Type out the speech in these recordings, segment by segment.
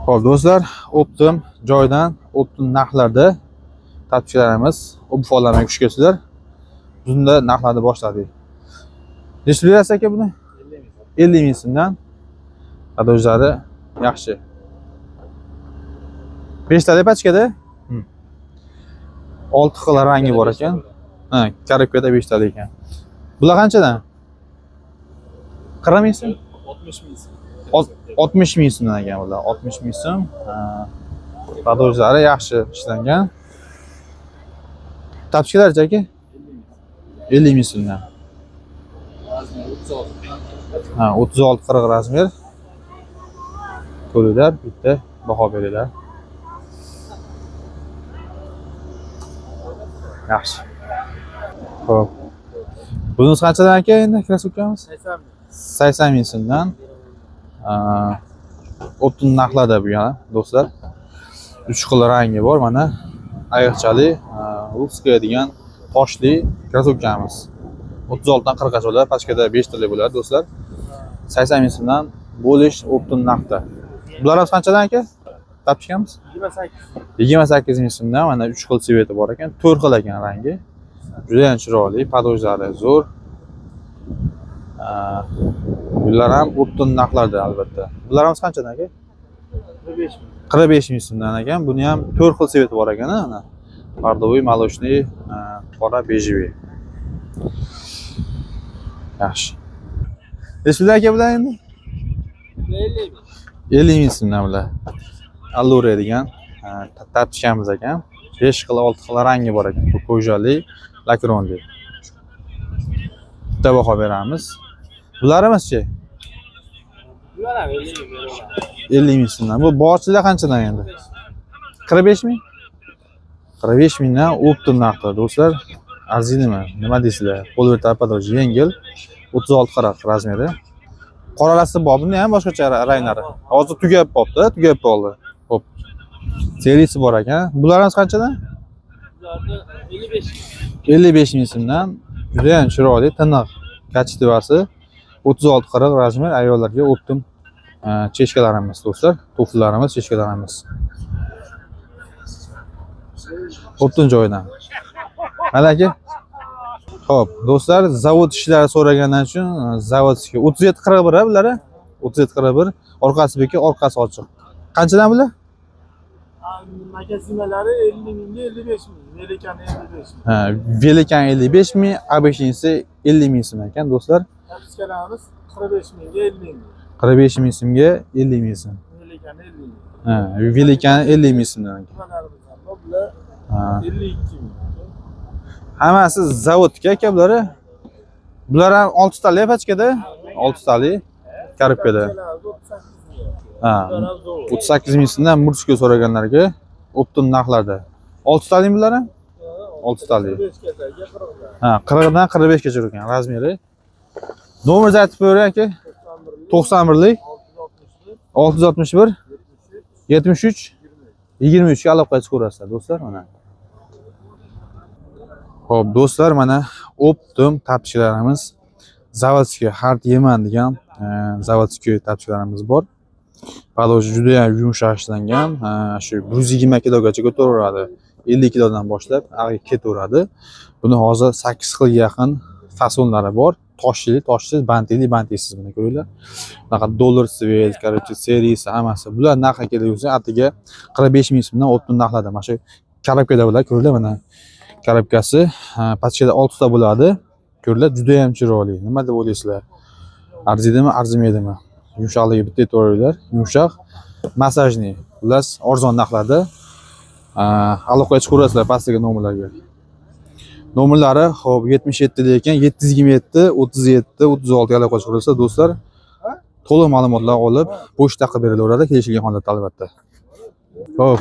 Xo'p, do'stlar, Optim joydan, Optim narxlarda topchilarimiz obfollarga xush kelibsizlar. Bunda narxlarni boshladik. Nechta berasiz aka buni? 50 ming so'mdan. Adojlari yaxshi. 5 ta pachkada? 6 xil rangi bor ekan. Ha, korobkada 5 ta ekan. Bular qanchadan? 40 ming so'm? 60 ming so'm. 60 ming so'mdan ekan bular. 60 ming so'm. Adojlari yaxshi ishlangan. Topchilarchi aka? 50 ming so'mdan. Razmer 36. Ha, 36-40 razmer. Ko'ringlar, bitta baho beringlar. Yaxshi. Xo'p. Bunisi qanchadan aka endi krasovkamiz? 80 ming so'mdan. Optim narxlarda bu yana do'stlar. 3 xil rangi bor mana. Ayiqchali, russkiya degan toshli krasovkamiz. 36 dan 40 gacha bo'ladi, pachkada 5 talik bo'ladi do'stlar. 80 ming so'mdan bo'lish Optim narxda. Bular ham qanchadan aka? Topishganmiz? 28 ming so'mdan mana 3 xil sveti bor ekan, 4 xil ekan rangi. Juda ham chiroyli, padojlari zo'r. Bular ham Optim narxlarda albatta. Bular ham qanchadan aka? 45 ming so'mdan ekan. Buni ham 4 xil sveti bor ekan, mana. Pardoviy, молочный, qora, bejviy. Yaxshi. Nechta aka bular endi? 50 ming so'mdan bular. Allure degan tartishamiz ekan. 5 xil, 6 xil rangi bor ekan. Ko'jali, lakronli. Bitta baho beramiz. Bularimiz-chi? Bular ham 50 ming so'mdan. Bu borchilar qanchadan endi? 45 ming? 45 mingdan Optim narxda do'stlar. Arzinimi? Nima deysizlar? Polverta padoj yengil. 36-40 razmeri. Qoralasi bor, bunda ham boshqacha ranglari. Hozir tugab qoldi, tugab qoldi. Xo'p. Seriyasi bor ekan. Bularimiz qanchadan? Bularni 55. 55 ming so'mdan. Juda ham chiroyli, tiniq kachtivasi. 36-40 razmer ayollarga Optim cheshkalarimiz do'stlar. Tuflilarimiz, cheshkalarimiz. Optim joyidan. Mana aka. Xo'p, do'stlar, zavod ishlari so'ragandan uchun zavodga 37-41 bular. 37-41, orqasi bekor, orqasi ochiq. Qanchadan bular? Magazinlari 50 mingga 55 ming, Velikan 55 ming. Ha, Velikan 55 ming, obeshinisi 50 ming so'm ekan do'stlar. Tapiskalarimiz 45 mingga 50 ming. 45 ming so'mga 50 ming so'm. Velikan 50 ming. Ha, Velikan 50 ming so'mdan ekan. Bular 52 ming. Hammasi zavodga aka bular. Bular ham 6 tali pachkada, 6 tali korobkada. Ha, 38 ming so'mdan murchka so'raganlarga Optim narxlarda. 6 tali bular ham? 6 tali. Ha, 40 dan 45 gacha ekan razmeri. Nomer aytib bering aka. 91lik 661 73 23 ga aloqa qilib ko'rasizlar do'stlar mana. Xo'p, do'stlar, mana Optim topchilarimiz zavodskiy hard yeman degan zavodskiy topchilarimiz bor. Padoj juda ham yumshoq ishlangan. Shu 120 kilogacha ko'taraveradi. 50 kilodan boshlab ketaveradi. Buni hozir 8 xilga yaqin fasonlari bor. Toshli, toshsiz, bantili, bantisiz buni ko'ringlar. Bunaqa dollar svet, короче, seriyasi hammasi. Bular narxga kelsa, atiga 45 ming so'mdan Optim narxladi. Mana shu korobkada bular ko'ringlar mana. Korobkasi pachkada 6 ta bo'ladi. Ko'ringlar, juda ham chiroyli. Nima deb o'ylaysizlar? Arziydimi, arzimaydimi? Yumshoqligi bitta aytavringlar. Yumshoq, massajni. Ular arzon narxlarda. Aloqa chiqarasizlar pastdagi nomerlarga. Nomerlari xo'p 77 ekan, 727 37 36 ga aloqa chiqarasizlar do'stlar. To'liq ma'lumotlar olib, pochta qilib berilaveradi kelishilgan holatda albatta. Xo'p.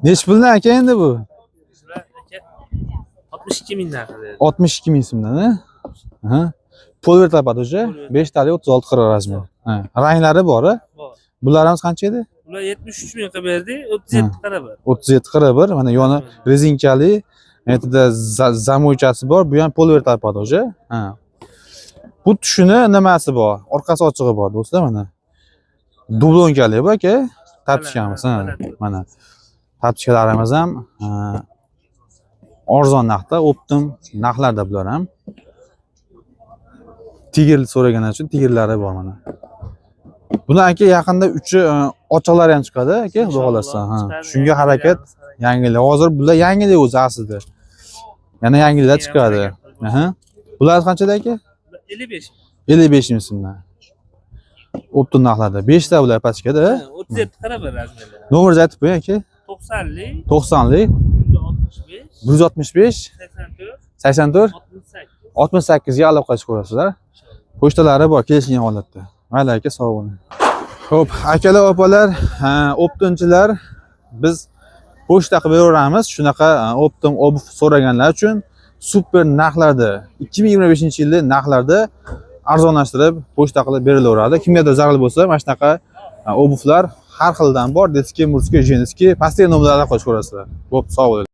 Nech puldan aka endi bu? 62 mingdan qiladi. 62 ming so'mdan, ha? Polver topadi o'sha 5 tali 36-40 razmer. Ha, ranglari bor. Bularimiz qancha edi? Bular 73 ming qilib berdi, 37-41. 37-41, mana yoni rezinkali, aytida zamoychasi bor, bu ham polver topadi o'sha. Ha. Bu tushuni nimasi bor? Orqasi ochig'i bor do'stlar mana. Dublonkali bu aka. tapchikamiz, ha. Mana. Tapchikalarimiz ham arzon narxda, optim narxlarda bular ham. Tigir so'raganlar uchun tigirlari bor mana. Bular aka yaqinda uchi ochiqlari ham chiqadi aka, xudo xolasa. Ha. Shunga harakat yangilik. Hozir bular yangilik o'zi aslida. Yana yangiliklar chiqadi. Aha. Bular qanchada aka? 55. 55 ming so'mdan. Optim narxlarda. 5 ta bular pachkada. 37 qarab razmerlar. Nomeringizni aytib qo'ying aka. 90lik, 90lik 165, 165 84, 84 68. 68 ga aloqa qilib ko'rasizlar. Pochtalari bor, kelishgan holatda. Mayli aka, sog' bo'ling. Xo'p, akalar, opalar, optimchilar, biz pochta qilib beraveramiz. Shunaqa optim obuv so'raganlar uchun super narxlarda 2025-yilda narxlarda arzonlashtirib pochta qilib berilaveradi. Kimgadir zarur bo'lsa, mana shunaqa obuvlar har xildan bor. Detskiy, murskiy, jenskiy, pastel nomlardan qo'shib ko'rasizlar. Xo'p, sog' bo'ling.